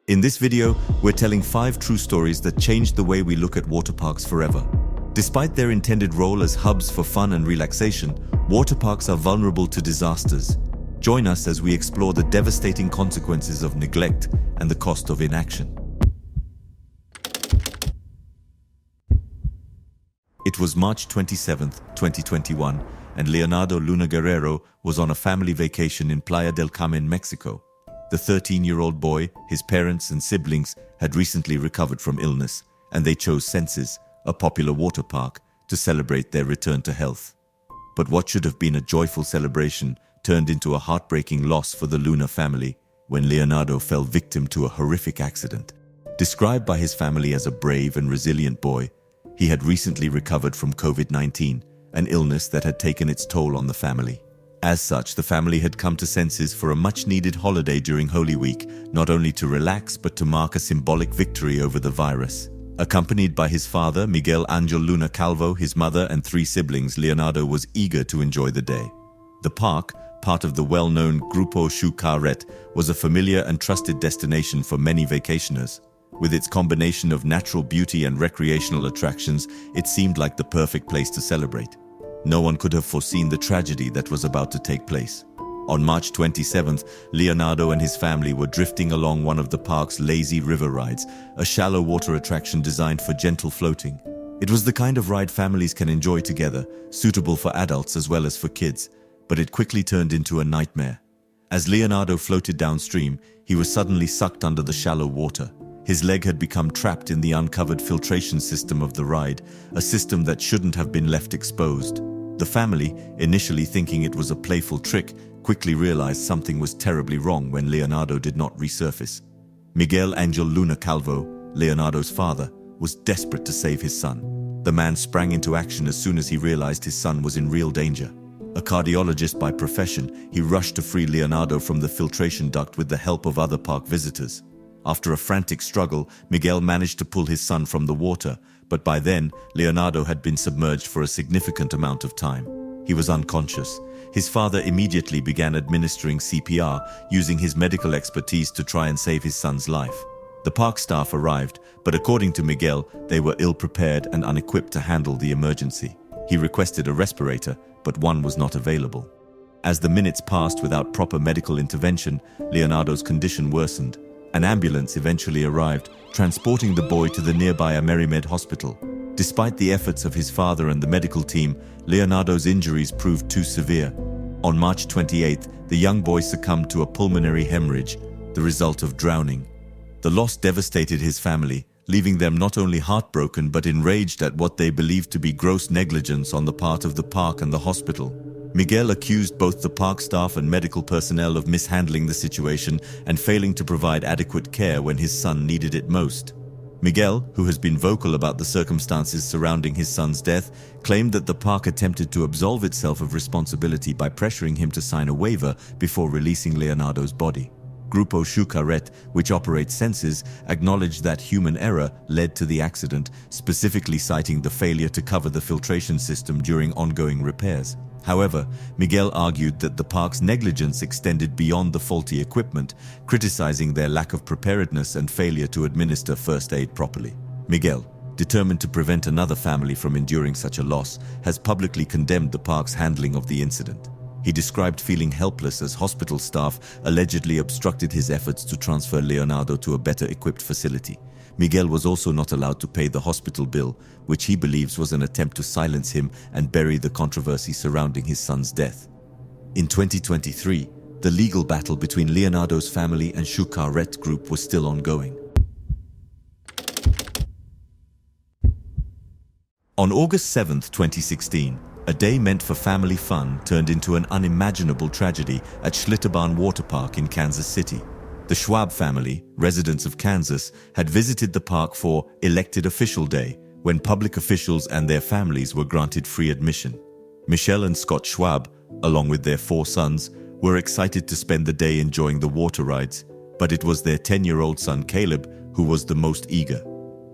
In this video, we're telling 5 true stories that changed the way we look at water parks forever. Despite their intended role as hubs for fun and relaxation, water parks are vulnerable to disasters. Join us as we explore the devastating consequences of neglect and the cost of inaction. It was March 27, 2021, and Leonardo Luna Guerrero was on a family vacation in Playa del Carmen, Mexico. The 13-year-old boy, his parents and siblings had recently recovered from illness, and they chose Senses, a popular water park, to celebrate their return to health. But what should have been a joyful celebration turned into a heartbreaking loss for the Luna family when Leonardo fell victim to a horrific accident. Described by his family as a brave and resilient boy, he had recently recovered from COVID-19, an illness that had taken its toll on the family. As such, the family had come to Senses for a much-needed holiday during Holy Week, not only to relax but to mark a symbolic victory over the virus. Accompanied by his father, Miguel Angel Luna Calvo, his mother and 3 siblings, Leonardo was eager to enjoy the day. The park, part of the well-known Grupo Xcaret, was a familiar and trusted destination for many vacationers. With its combination of natural beauty and recreational attractions, it seemed like the perfect place to celebrate. No one could have foreseen the tragedy that was about to take place. On March 27th, Leonardo and his family were drifting along one of the park's lazy river rides, a shallow water attraction designed for gentle floating. It was the kind of ride families can enjoy together, suitable for adults as well as for kids, but it quickly turned into a nightmare. As Leonardo floated downstream, he was suddenly sucked under the shallow water. His leg had become trapped in the uncovered filtration system of the ride, a system that shouldn't have been left exposed. The family, initially thinking it was a playful trick, quickly realized something was terribly wrong when Leonardo did not resurface. Miguel Angel Luna Calvo, Leonardo's father, was desperate to save his son. The man sprang into action as soon as he realized his son was in real danger. A cardiologist by profession, he rushed to free Leonardo from the filtration duct with the help of other park visitors. After a frantic struggle, Miguel managed to pull his son from the water, but by then, Leonardo had been submerged for a significant amount of time. He was unconscious. His father immediately began administering CPR, using his medical expertise to try and save his son's life. The park staff arrived, but according to Miguel, they were ill-prepared and unequipped to handle the emergency. He requested a respirator, but one was not available. As the minutes passed without proper medical intervention, Leonardo's condition worsened. An ambulance eventually arrived, transporting the boy to the nearby Amerimed hospital. Despite the efforts of his father and the medical team, Leonardo's injuries proved too severe. On March 28th, the young boy succumbed to a pulmonary hemorrhage, the result of drowning. The loss devastated his family, leaving them not only heartbroken but enraged at what they believed to be gross negligence on the part of the park and the hospital. Miguel accused both the park staff and medical personnel of mishandling the situation and failing to provide adequate care when his son needed it most. Miguel, who has been vocal about the circumstances surrounding his son's death, claimed that the park attempted to absolve itself of responsibility by pressuring him to sign a waiver before releasing Leonardo's body. Grupo Xcaret, which operates Senses, acknowledged that human error led to the accident, specifically citing the failure to cover the filtration system during ongoing repairs. However, Miguel argued that the park's negligence extended beyond the faulty equipment, criticizing their lack of preparedness and failure to administer first aid properly. Miguel, determined to prevent another family from enduring such a loss, has publicly condemned the park's handling of the incident. He described feeling helpless as hospital staff allegedly obstructed his efforts to transfer Leonardo to a better equipped facility. Miguel was also not allowed to pay the hospital bill, which he believes was an attempt to silence him and bury the controversy surrounding his son's death. In 2023, the legal battle between Leonardo's family and Xcaret Group was still ongoing. On August 7, 2016, a day meant for family fun turned into an unimaginable tragedy at Schlitterbahn Waterpark in Kansas City. The Schwab family, residents of Kansas, had visited the park for Elected Official Day, when public officials and their families were granted free admission. Michelle and Scott Schwab, along with their 4 sons, were excited to spend the day enjoying the water rides, but it was their 10-year-old son Caleb who was the most eager.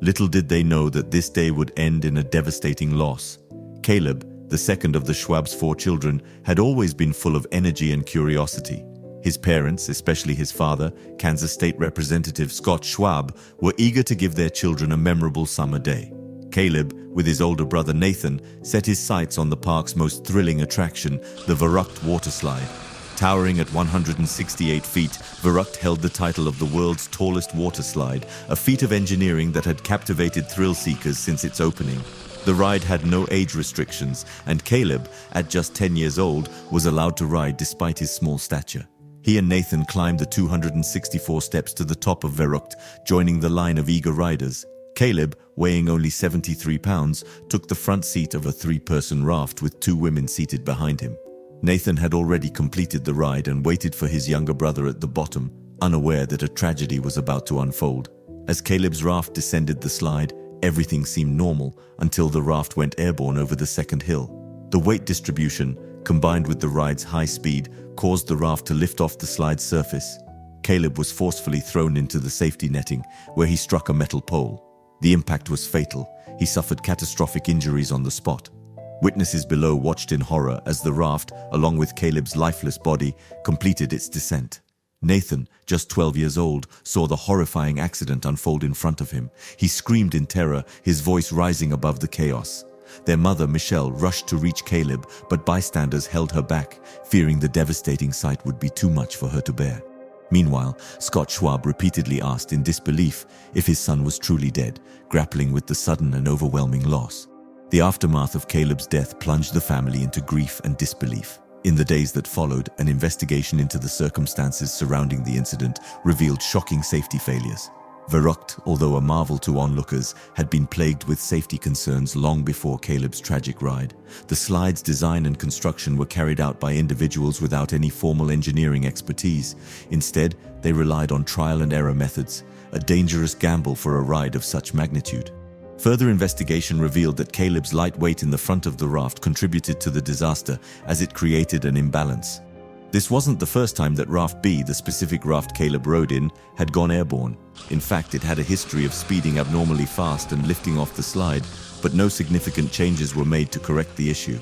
Little did they know that this day would end in a devastating loss. Caleb, the second of the Schwab's 4 children, had always been full of energy and curiosity. His parents, especially his father, Kansas State Representative Scott Schwab, were eager to give their children a memorable summer day. Caleb, with his older brother Nathan, set his sights on the park's most thrilling attraction, the Verrückt water slide. Towering at 168 feet, Verrückt held the title of the world's tallest water slide, a feat of engineering that had captivated thrill-seekers since its opening. The ride had no age restrictions, and Caleb, at just 10 years old, was allowed to ride despite his small stature. He and Nathan climbed the 264 steps to the top of Verrückt, joining the line of eager riders. Caleb, weighing only 73 pounds, took the front seat of a three-person raft with two women seated behind him. Nathan had already completed the ride and waited for his younger brother at the bottom, unaware that a tragedy was about to unfold. As Caleb's raft descended the slide, everything seemed normal until the raft went airborne over the second hill. The weight distribution, combined with the ride's high speed, caused the raft to lift off the slide's surface. Caleb was forcefully thrown into the safety netting, where he struck a metal pole. The impact was fatal. He suffered catastrophic injuries on the spot. Witnesses below watched in horror as the raft, along with Caleb's lifeless body, completed its descent. Nathan, just 12 years old, saw the horrifying accident unfold in front of him. He screamed in terror, his voice rising above the chaos. Their mother, Michelle, rushed to reach Caleb, but bystanders held her back, fearing the devastating sight would be too much for her to bear. Meanwhile, Scott Schwab repeatedly asked in disbelief if his son was truly dead, grappling with the sudden and overwhelming loss. The aftermath of Caleb's death plunged the family into grief and disbelief. In the days that followed, an investigation into the circumstances surrounding the incident revealed shocking safety failures. Verrückt, although a marvel to onlookers, had been plagued with safety concerns long before Caleb's tragic ride. The slide's design and construction were carried out by individuals without any formal engineering expertise. Instead, they relied on trial and error methods, a dangerous gamble for a ride of such magnitude. Further investigation revealed that Caleb's light weight in the front of the raft contributed to the disaster, as it created an imbalance. This wasn't the first time that Raft B, the specific raft Caleb rode in, had gone airborne. In fact, it had a history of speeding abnormally fast and lifting off the slide, but no significant changes were made to correct the issue.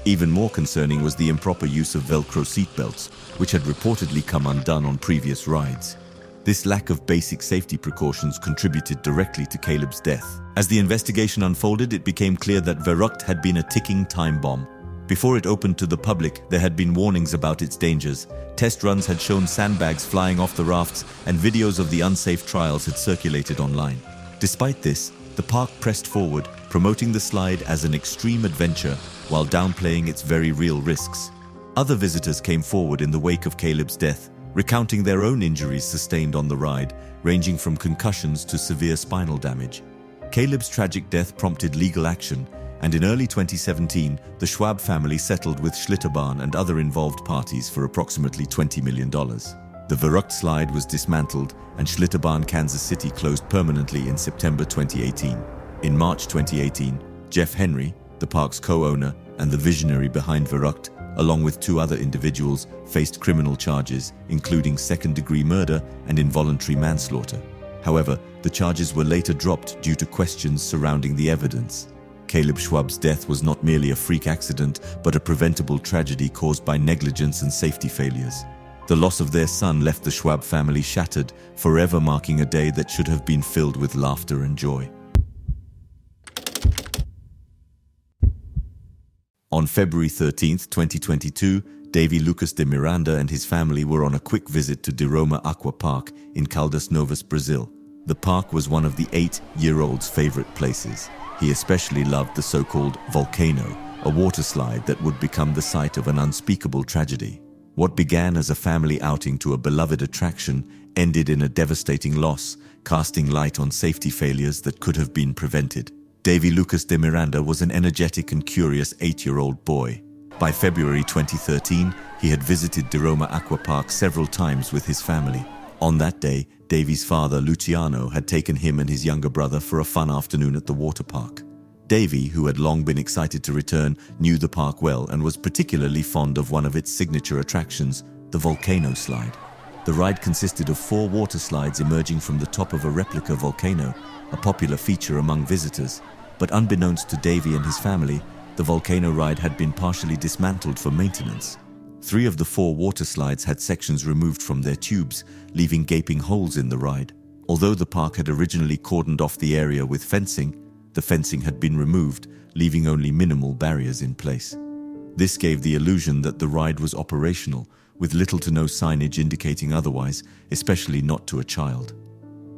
Even more concerning was the improper use of Velcro seatbelts, which had reportedly come undone on previous rides. This lack of basic safety precautions contributed directly to Caleb's death. As the investigation unfolded, it became clear that Verrückt had been a ticking time bomb. Before it opened to the public, there had been warnings about its dangers. Test runs had shown sandbags flying off the rafts, and videos of the unsafe trials had circulated online. Despite this, the park pressed forward, promoting the slide as an extreme adventure while downplaying its very real risks. Other visitors came forward in the wake of Caleb's death, recounting their own injuries sustained on the ride, ranging from concussions to severe spinal damage. Caleb's tragic death prompted legal action, and in early 2017, the Schwab family settled with Schlitterbahn and other involved parties for approximately $20 million. The Verrückt slide was dismantled, and Schlitterbahn Kansas City closed permanently in September 2018. In March 2018, Jeff Henry, the park's co-owner and the visionary behind Verrückt, along with two other individuals, faced criminal charges, including second-degree murder and involuntary manslaughter. However, the charges were later dropped due to questions surrounding the evidence. Caleb Schwab's death was not merely a freak accident, but a preventable tragedy caused by negligence and safety failures. The loss of their son left the Schwab family shattered, forever marking a day that should have been filled with laughter and joy. On February 13, 2022, Davy Lucas de Miranda and his family were on a quick visit to Diroma Aqua Park in Caldas Novas, Brazil. The park was one of the 8-year-old's favorite places. He especially loved the so-called volcano, a water slide that would become the site of an unspeakable tragedy. What began as a family outing to a beloved attraction ended in a devastating loss, casting light on safety failures that could have been prevented. Davy Lucas de Miranda was an energetic and curious 8-year-old boy. By February 2013, he had visited Diroma Aqua Park several times with his family. On that day, Davy's father, Luciano, had taken him and his younger brother for a fun afternoon at the water park. Davy, who had long been excited to return, knew the park well and was particularly fond of one of its signature attractions, the volcano slide. The ride consisted of 4 water slides emerging from the top of a replica volcano, a popular feature among visitors. But unbeknownst to Davy and his family, the volcano ride had been partially dismantled for maintenance. 3 of the 4 water slides had sections removed from their tubes, leaving gaping holes in the ride. Although the park had originally cordoned off the area with fencing, the fencing had been removed, leaving only minimal barriers in place. This gave the illusion that the ride was operational, with little to no signage indicating otherwise, especially not to a child.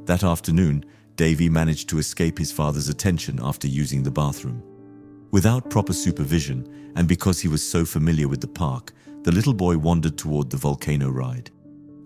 That afternoon, Davy managed to escape his father's attention after using the bathroom. Without proper supervision, and because he was so familiar with the park, the little boy wandered toward the volcano ride.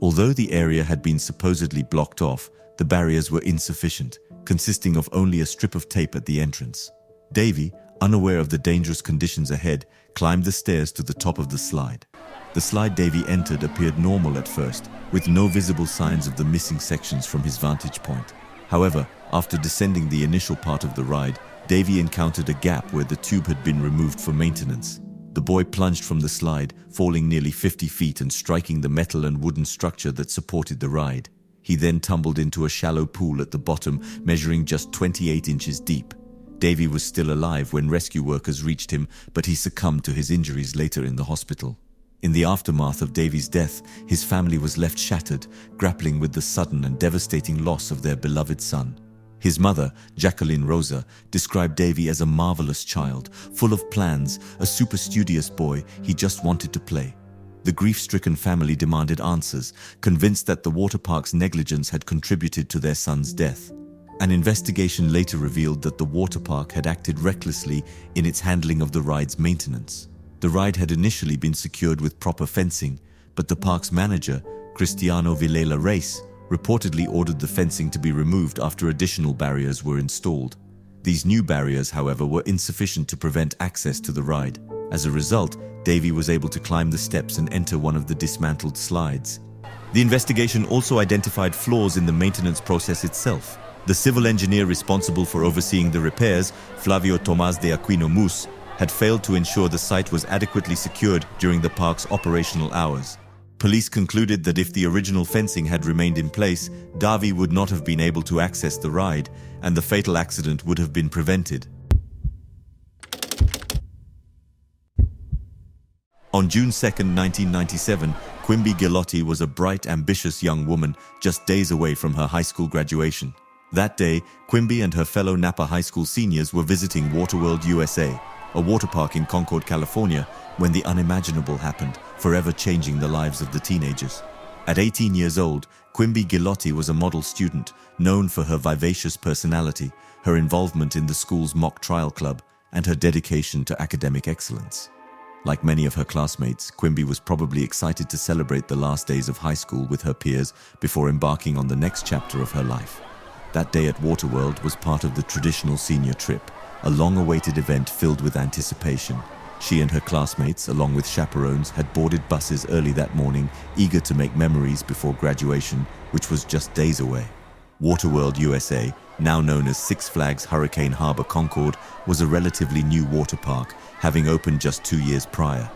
Although the area had been supposedly blocked off, the barriers were insufficient, consisting of only a strip of tape at the entrance. Davy, unaware of the dangerous conditions ahead, climbed the stairs to the top of the slide. The slide Davy entered appeared normal at first, with no visible signs of the missing sections from his vantage point. However, after descending the initial part of the ride, Davy encountered a gap where the tube had been removed for maintenance. The boy plunged from the slide, falling nearly 50 feet and striking the metal and wooden structure that supported the ride. He then tumbled into a shallow pool at the bottom, measuring just 28 inches deep. Davy was still alive when rescue workers reached him, but he succumbed to his injuries later in the hospital. In the aftermath of Davy's death, his family was left shattered, grappling with the sudden and devastating loss of their beloved son. His mother, Jacqueline Rosa, described Davy as a marvelous child, full of plans, a super studious boy. He just wanted to play. The grief-stricken family demanded answers, convinced that the Waterparks' negligence had contributed to their son's death. An investigation later revealed that the water park had acted recklessly in its handling of the ride's maintenance. The ride had initially been secured with proper fencing, but the park's manager, Cristiano Vilela Reis, reportedly ordered the fencing to be removed after additional barriers were installed. These new barriers, however, were insufficient to prevent access to the ride. As a result, Davy was able to climb the steps and enter one of the dismantled slides. The investigation also identified flaws in the maintenance process itself. The civil engineer responsible for overseeing the repairs, Flavio Tomás de Aquino Mus, had failed to ensure the site was adequately secured during the park's operational hours. Police concluded that if the original fencing had remained in place, Davy would not have been able to access the ride, and the fatal accident would have been prevented. On June 2, 1997, Quimby Gilotti was a bright, ambitious young woman just days away from her high school graduation. That day, Quimby and her fellow Napa High School seniors were visiting Waterworld USA, a water park in Concord, California, when the unimaginable happened, forever changing the lives of the teenagers. At 18 years old, Quimby Gilotti was a model student, known for her vivacious personality, her involvement in the school's mock trial club, and her dedication to academic excellence. Like many of her classmates, Quimby was probably excited to celebrate the last days of high school with her peers before embarking on the next chapter of her life. That day at Waterworld was part of the traditional senior trip, a long-awaited event filled with anticipation. She and her classmates, along with chaperones, had boarded buses early that morning, eager to make memories before graduation, which was just days away. Waterworld USA, now known as Six Flags Hurricane Harbor Concord, was a relatively new water park, having opened just 2 years prior.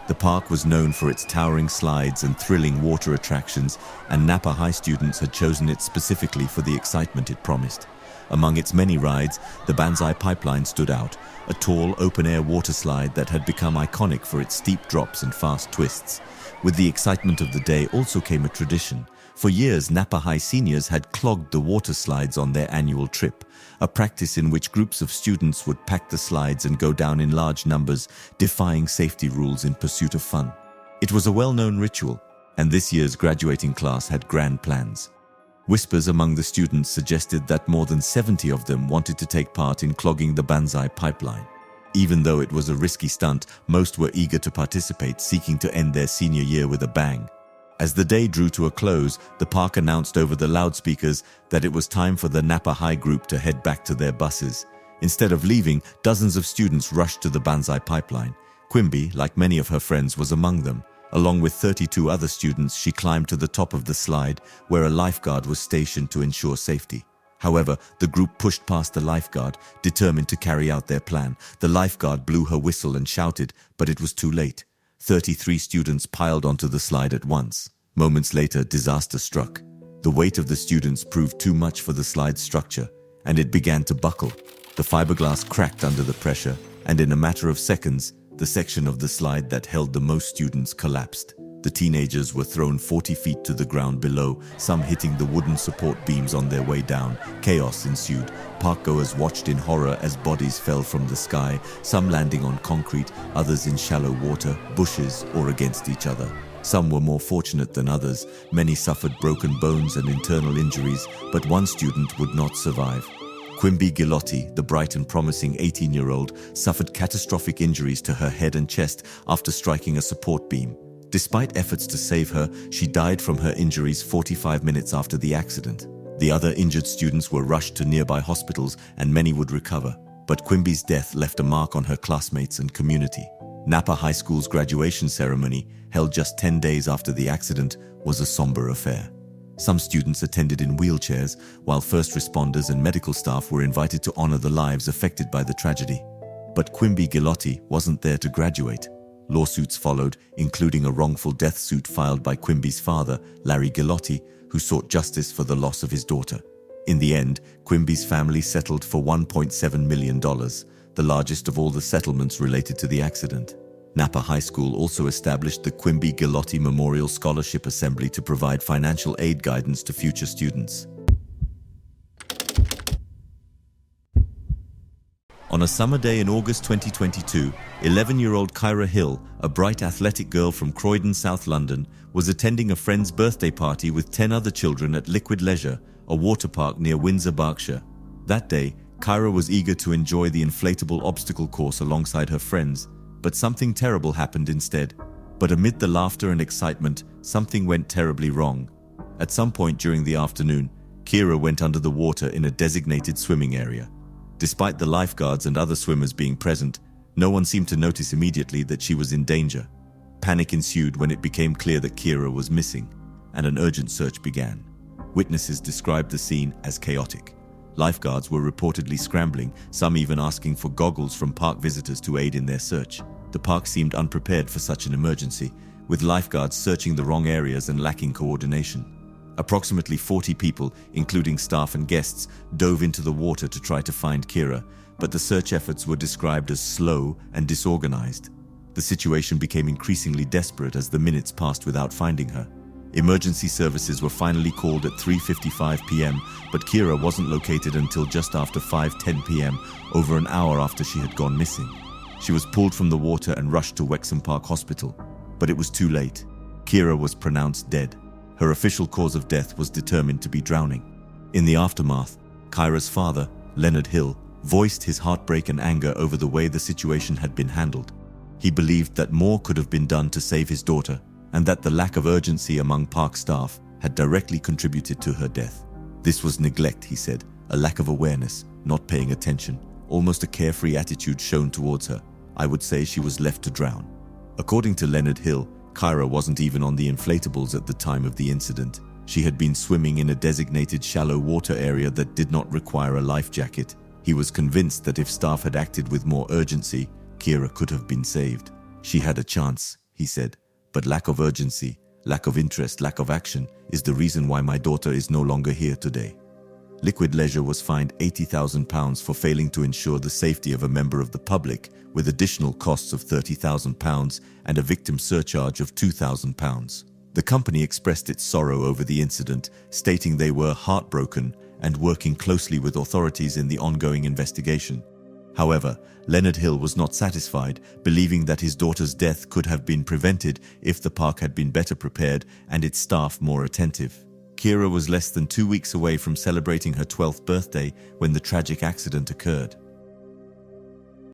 The park was known for its towering slides and thrilling water attractions, and Napa High students had chosen it specifically for the excitement it promised. Among its many rides, the Banzai Pipeline stood out, a tall, open-air water slide that had become iconic for its steep drops and fast twists. With the excitement of the day also came a tradition. For years, Napa High seniors had clogged the water slides on their annual trip, a practice in which groups of students would pack the slides and go down in large numbers, defying safety rules in pursuit of fun. It was a well-known ritual, and this year's graduating class had grand plans. Whispers among the students suggested that more than 70 of them wanted to take part in clogging the Banzai Pipeline. Even though it was a risky stunt, most were eager to participate, seeking to end their senior year with a bang. As the day drew to a close, the park announced over the loudspeakers that it was time for the Napa High group to head back to their buses. Instead of leaving, dozens of students rushed to the Banzai Pipeline. Quimby, like many of her friends, was among them. Along with 32 other students, she climbed to the top of the slide, where a lifeguard was stationed to ensure safety. However, the group pushed past the lifeguard, determined to carry out their plan. The lifeguard blew her whistle and shouted, but it was too late. 33 students piled onto the slide at once. Moments later, disaster struck. The weight of the students proved too much for the slide's structure, and it began to buckle. The fiberglass cracked under the pressure, and in a matter of seconds, The section of the slide that held the most students collapsed. The teenagers were thrown 40 feet to the ground below, some hitting the wooden support beams on their way down. Chaos ensued. Parkgoers watched in horror as bodies fell from the sky, some landing on concrete, others in shallow water, bushes, or against each other. Some were more fortunate than others. Many suffered broken bones and internal injuries, but one student would not survive. Quimby Gilotti, the bright and promising 18-year-old, suffered catastrophic injuries to her head and chest after striking a support beam. Despite efforts to save her, she died from her injuries 45 minutes after the accident. The other injured students were rushed to nearby hospitals and many would recover. But Quimby's death left a mark on her classmates and community. Napa High School's graduation ceremony, held just 10 days after the accident, was a somber affair. Some students attended in wheelchairs, while first responders and medical staff were invited to honor the lives affected by the tragedy. But Quimby Gilotti wasn't there to graduate. Lawsuits followed, including a wrongful death suit filed by Quimby's father, Larry Gilotti, who sought justice for the loss of his daughter. In the end, Quimby's family settled for $1.7 million, the largest of all the settlements related to the accident. Napa High School also established the Quimby Gilotti Memorial Scholarship Assembly to provide financial aid guidance to future students. On a summer day in August 2022, 11-year-old Kyra Hill, a bright athletic girl from Croydon, South London, was attending a friend's birthday party with 10 other children at Liquid Leisure, a water park near Windsor, Berkshire. That day, Kyra was eager to enjoy the inflatable obstacle course alongside her friends, but something terrible happened instead. But amid the laughter and excitement, something went terribly wrong. At some point during the afternoon, Kyra went under the water in a designated swimming area. Despite the lifeguards and other swimmers being present, no one seemed to notice immediately that she was in danger. Panic ensued when it became clear that Kyra was missing, and an urgent search began. Witnesses described the scene as chaotic. Lifeguards were reportedly scrambling, some even asking for goggles from park visitors to aid in their search. The park seemed unprepared for such an emergency, with lifeguards searching the wrong areas and lacking coordination. Approximately 40 people, including staff and guests, dove into the water to try to find Kyra, but the search efforts were described as slow and disorganized. The situation became increasingly desperate as the minutes passed without finding her. Emergency services were finally called at 3:55 p.m., but Kyra wasn't located until just after 5:10 p.m., over an hour after she had gone missing. She was pulled from the water and rushed to Wexham Park Hospital, but it was too late. Kyra was pronounced dead. Her official cause of death was determined to be drowning. In the aftermath, Kyra's father, Leonard Hill, voiced his heartbreak and anger over the way the situation had been handled. He believed that more could have been done to save his daughter, and that the lack of urgency among park staff had directly contributed to her death. This was neglect, he said, a lack of awareness, not paying attention, almost a carefree attitude shown towards her. I would say she was left to drown. According to Leonard Hill, Kyra wasn't even on the inflatables at the time of the incident. She had been swimming in a designated shallow water area that did not require a life jacket. He was convinced that if staff had acted with more urgency, Kyra could have been saved. She had a chance, he said, but lack of urgency, lack of interest, lack of action is the reason why my daughter is no longer here today. Liquid Leisure was fined £80,000 for failing to ensure the safety of a member of the public, with additional costs of £30,000 and a victim surcharge of £2,000. The company expressed its sorrow over the incident, stating they were heartbroken and working closely with authorities in the ongoing investigation. However, Leonard Hill was not satisfied, believing that his daughter's death could have been prevented if the park had been better prepared and its staff more attentive. Kyra was less than 2 weeks away from celebrating her 12th birthday when the tragic accident occurred.